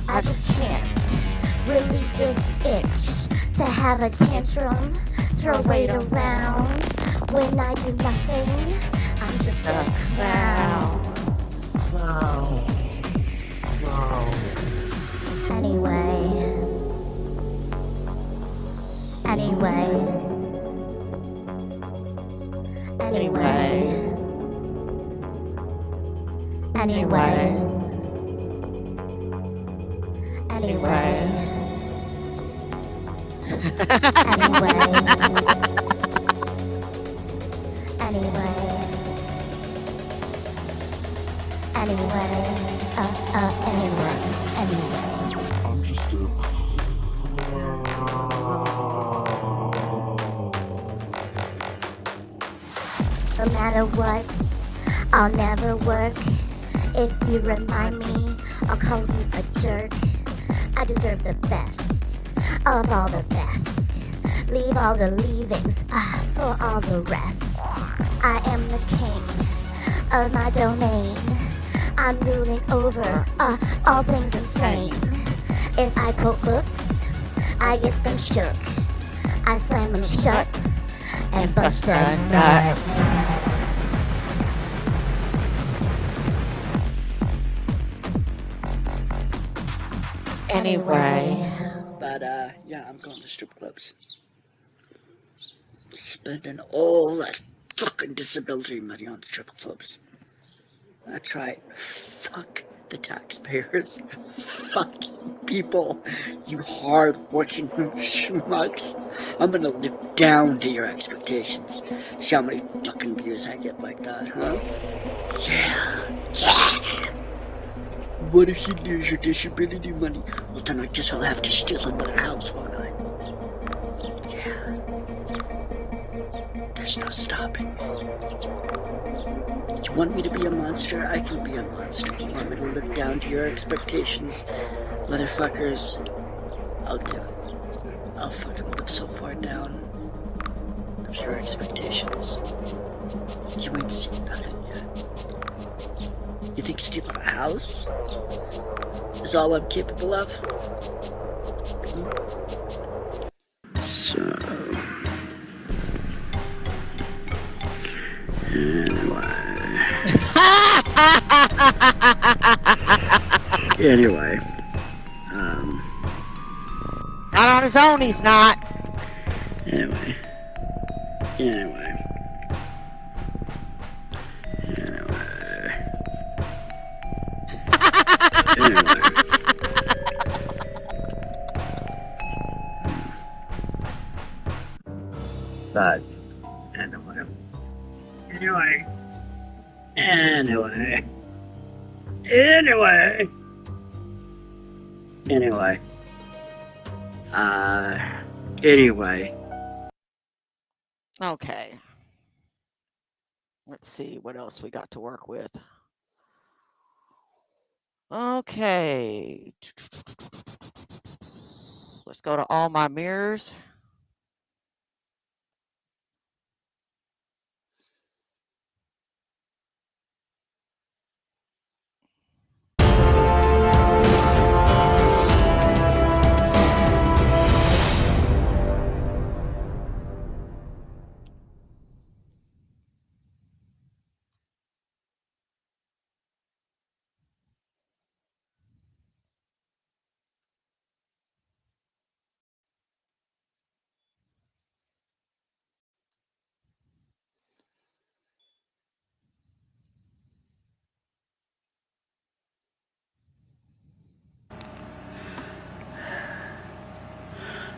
I just can't relieve this itch to have a tantrum, throw weight around. When I do nothing, I'm just a clown. Anyway. No matter what, I'll never work. If you remind me, I'll call you a jerk. I deserve the best of all the best. Leave all the leavings for all the rest. I am the king of my domain. I'm ruling over all things insane. If I quote books, I get them shook. I slam them shut and bust a nut. Anyway. But yeah, I'm going to strip clubs. Spending all that fucking disability money on strip clubs. That's right. Fuck the taxpayers. Fuck you people. You hard-working schmucks. I'm gonna live down to your expectations. See how many fucking views I get like that, huh? Yeah. What if you lose your disability money? Well, then I guess I'll have to steal another house, won't I? Yeah. There's no stopping me. You want me to be a monster? I can be a monster. You want me to live down to your expectations? Motherfuckers, I'll do it. I'll fucking live so far down of your expectations. You ain't seen nothing yet. You think stealing a house is all I'm capable of? So... Anyway, Not on his own, he's not. Anyway. But, anyway. Anyway. Okay. Let's see what else we got to work with. Okay. Let's go to all my mirrors.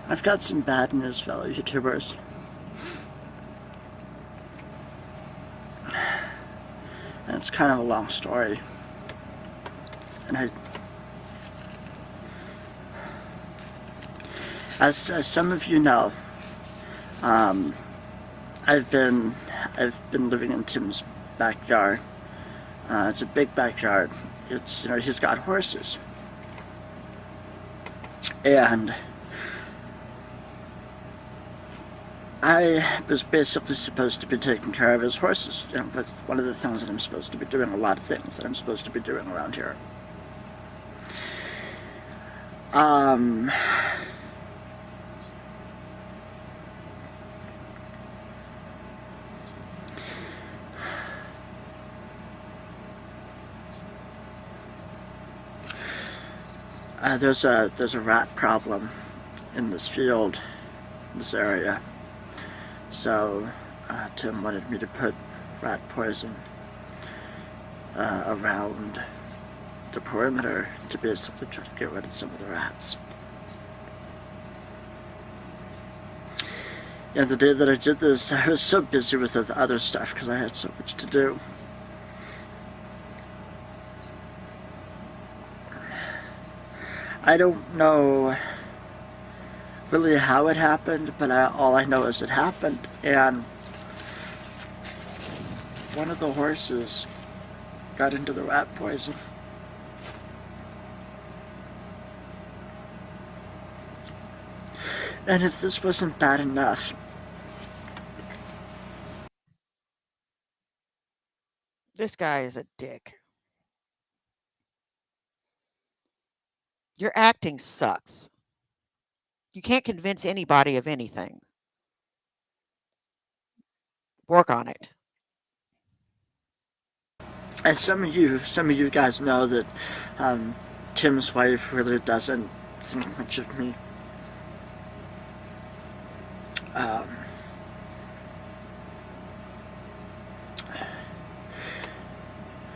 I've got some bad news, fellow YouTubers. And it's kind of a long story. And as some of you know, I've been living in Tim's backyard. It's a big backyard. It's, you know, he's got horses. And I was basically supposed to be taking care of his horses. You know, that's one of the things that I'm supposed to be doing, a lot of things that I'm supposed to be doing around here. There's a rat problem in this field, this area. So Tim wanted me to put rat poison around the perimeter to basically try to get rid of some of the rats. And the day that I did this, I was so busy with the other stuff because I had so much to do. I don't know really how it happened, but all I know is it happened, and one of the horses got into the rat poison. And if this wasn't bad enough, This guy is a dick. Your acting sucks. You can't convince anybody of anything. Work on it. And some of you guys know that Tim's wife really doesn't think much of me. Um,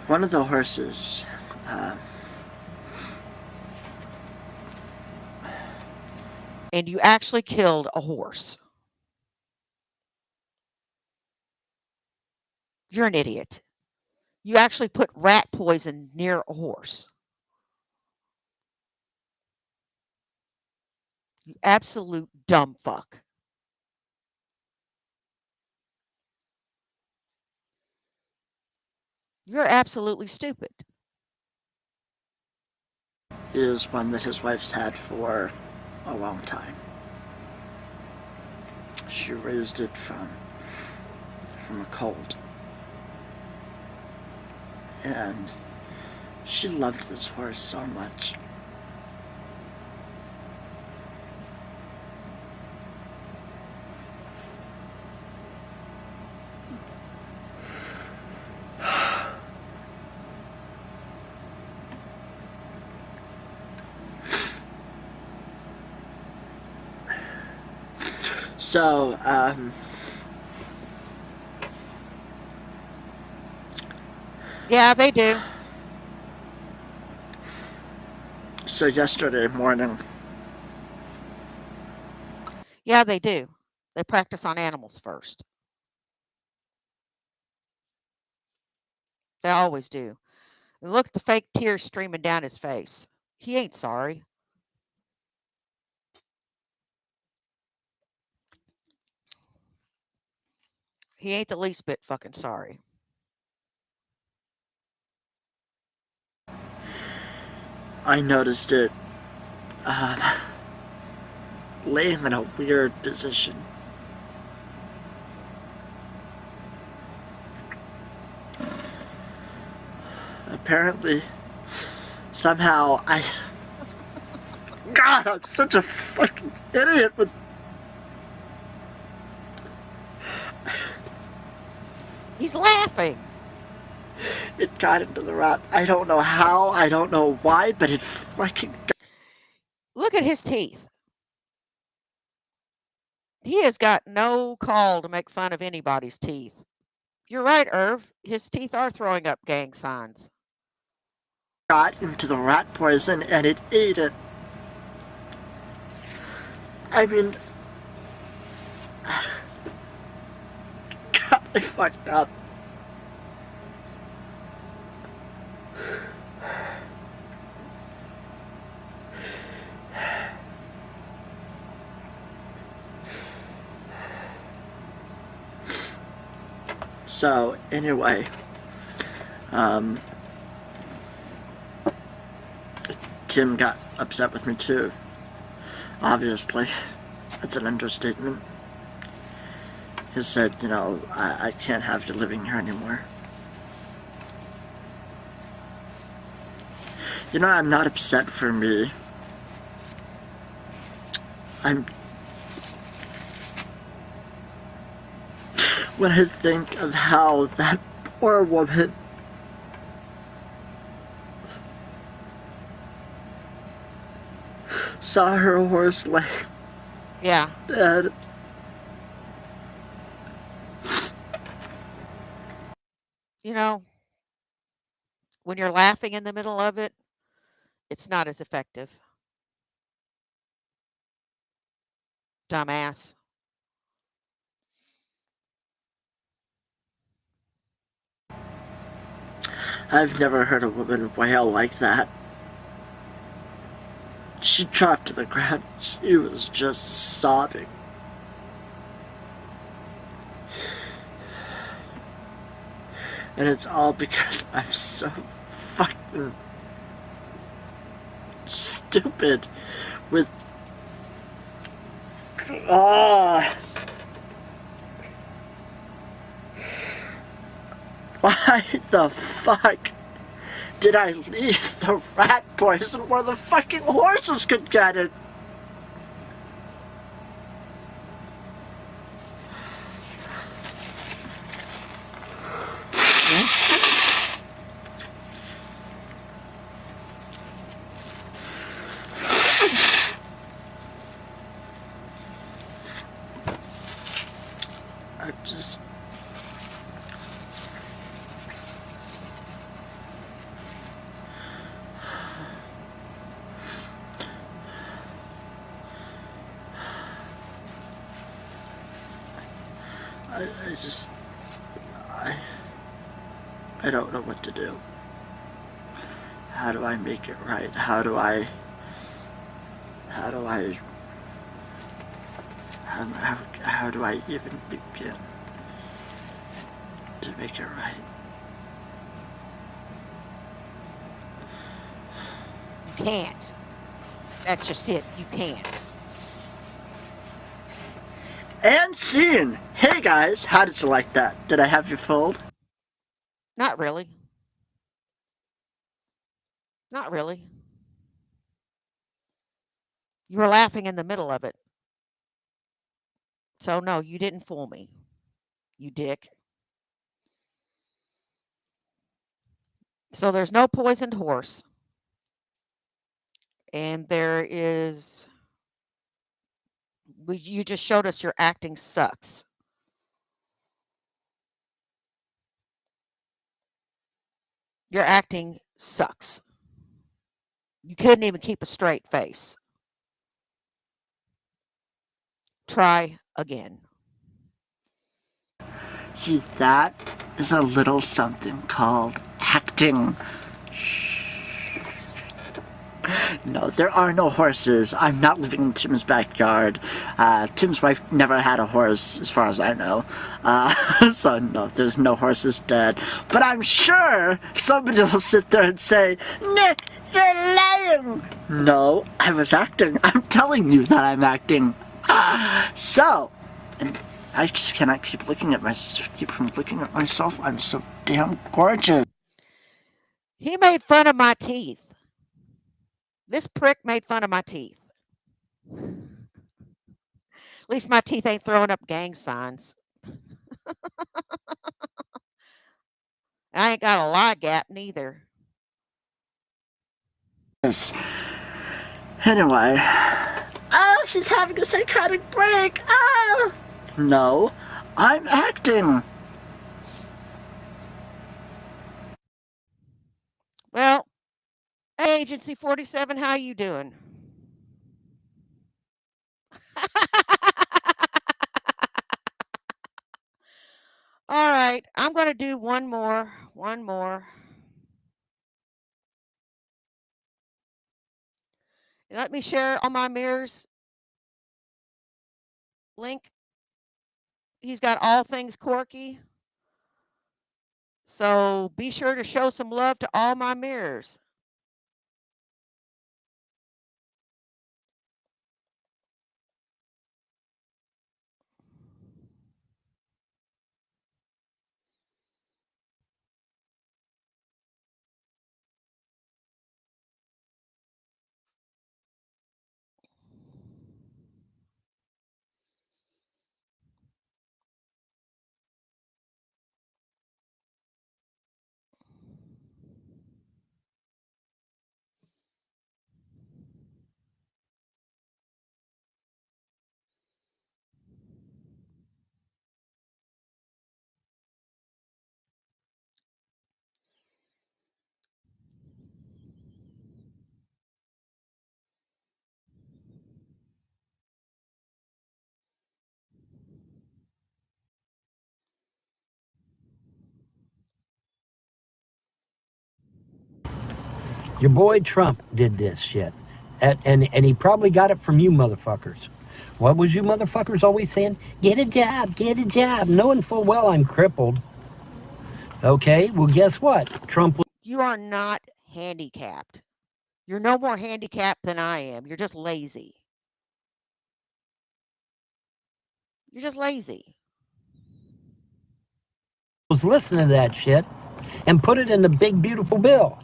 one of the horses, And you actually killed a horse. You're an idiot. You actually put rat poison near a horse. You absolute dumb fuck. You're absolutely stupid. is one that his wife's had for a long time. She raised it from a colt. And she loved this horse so much. So, Yeah, they do. so yesterday morning, Yeah, they do. They practice on animals first. They always do. And look at the fake tears streaming down his face. He ain't sorry. He ain't the least bit fucking sorry. I noticed it laying in a weird position. Apparently, somehow God, I'm such a fucking idiot with. He's laughing. It got into the rat. I don't know how, I don't know why, but it fucking got. Look at his teeth. He has got no call to make fun of anybody's teeth. You're right, Irv. His teeth are throwing up gang signs. Got into the rat poison and it ate it. I mean, God, I fucked up. So, anyway, Tim got upset with me too. Obviously, that's an understatement. He said, you know, I can't have you living here anymore. You know, I'm not upset for me. When I think of how that poor woman saw her horse lay Yeah. dead. You know, when you're laughing in the middle of it, it's not as effective. Dumbass. I've never heard a woman wail like that. She dropped to the ground. She was just sobbing. And it's all because I'm so fucking stupid with. Ah. Why the fuck did I leave the rat poison where the fucking horses could get it? I just... I don't know what to do. How do I make it right? How do I even begin to make it right? You can't. That's just it. You can't. And scene! Hey guys, how did you like that? Did I have you fooled? Not really. Not really. You were laughing in the middle of it. So, no, you didn't fool me, you dick. So, there's no poisoned horse. And there is. You just showed us your acting sucks. Your acting sucks. You couldn't even keep a straight face. Try again. See, that is a little something called acting. No, there are no horses. I'm not living in Tim's backyard. Tim's wife never had a horse, as far as I know. So no, there's no horses dead. But I'm sure somebody will sit there and say, Nick, you're lying! No, I was acting. I'm telling you that I'm acting. So, and I just cannot keep from looking at myself. I'm so damn gorgeous. He made fun of my teeth. This prick made fun of my teeth. At least my teeth ain't throwing up gang signs. I ain't got a lie gap neither. Anyway. Oh, she's having a psychotic break. Ah! No, I'm acting. Well, hey, Agency 47, how you doing? All right, I'm going to do one more. Let me share on my mirrors link. He's got all things quirky. So be sure to show some love to all my mirrors. Your boy Trump did this shit. And he probably got it from you motherfuckers. What was you motherfuckers always saying? Get a job, knowing full well I'm crippled. Okay, well guess what? Trump was... You are not handicapped. You're no more handicapped than I am. You're just lazy. You're just lazy. was listening to that shit and put it in the big beautiful bill.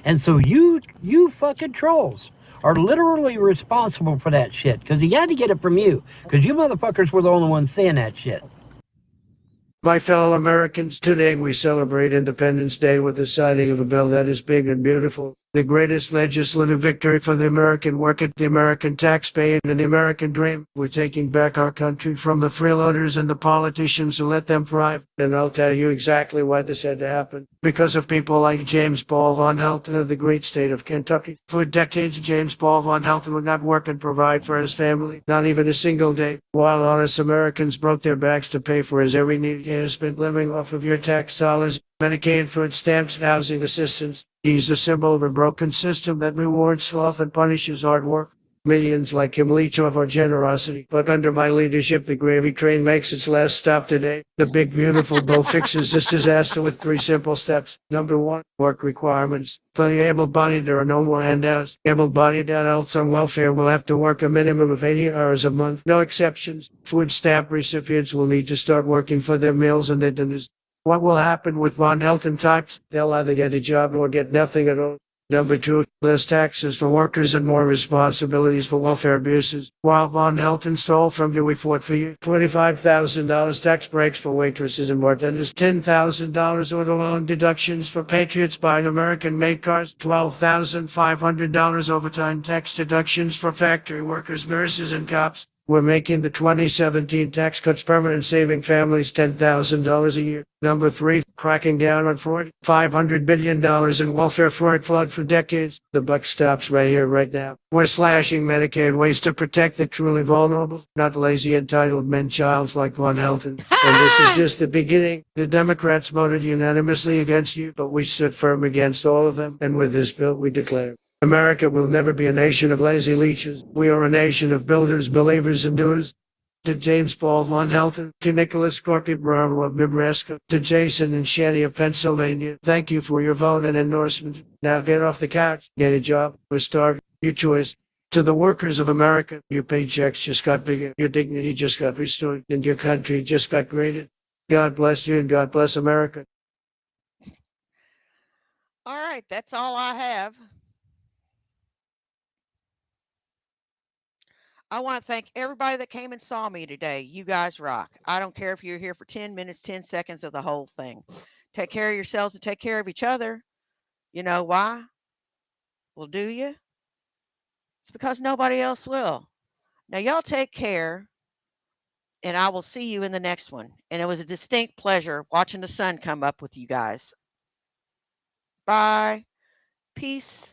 And so you fucking trolls are literally responsible for that shit because he had to get it from you because you motherfuckers were the only ones saying that shit. My fellow Americans, today we celebrate Independence Day with the signing of a bill that is big and beautiful. The greatest legislative victory for the American worker, the American taxpayer, and the American dream. We're taking back our country from the freeloaders and the politicians who let them thrive. And I'll tell you exactly why this had to happen. Because of people like James Paul Von Helton of the great state of Kentucky. For decades, James Paul Von Helton would not work and provide for his family, not even a single day, while honest Americans broke their backs to pay for his every need. He has been living off of your tax dollars, Medicaid, food stamps, and housing assistance. He's a symbol of a broken system that rewards sloth and punishes hard work. Millions like him leech off our generosity, but under my leadership, the gravy train makes its last stop today. The big beautiful bill fixes this disaster with 3 simple steps. Number 1, work requirements. For the able-bodied, there are no more handouts. Able-bodied adults on welfare will have to work a minimum of 80 hours a month. No exceptions. Food stamp recipients will need to start working for their meals and their dinners. What will happen with Von Helton types? They'll either get a job or get nothing at all. Number 2, less taxes for workers and more responsibilities for welfare abuses. While Von Helton stole from you, we fought for you. $25,000 tax breaks for waitresses and bartenders. $10,000 auto loan deductions for patriots buying American-made cars. $12,500 overtime tax deductions for factory workers, nurses, and cops. We're making the 2017 tax cuts permanent, saving families $10,000 a year. Number 3, cracking down on fraud. $500 billion in welfare fraud for decades. The buck stops right here, right now. We're slashing Medicaid ways to protect the truly vulnerable, not lazy entitled men-childs like Von Helton. And this is just the beginning. The Democrats voted unanimously against you, but we stood firm against all of them. And with this bill, we declare America will never be a nation of lazy leeches. We are a nation of builders, believers, and doers. To James Paul Von Helton, to Nicholas Scorpio Bravo of Nebraska, to Jason and Shanny of Pennsylvania, thank you for your vote and endorsement. Now get off the couch, get a job, or starve, your choice. To the workers of America, your paychecks just got bigger, your dignity just got restored, and your country just got graded. God bless you and God bless America. All right, that's all I have. I want to thank everybody that came and saw me today. You guys rock. I don't care if you're here for 10 minutes, 10 seconds of the whole thing. Take care of yourselves and take care of each other. You know why? Well, do you? It's because nobody else will. Now, y'all take care, and I will see you in the next one. And it was a distinct pleasure watching the sun come up with you guys. Bye. Peace.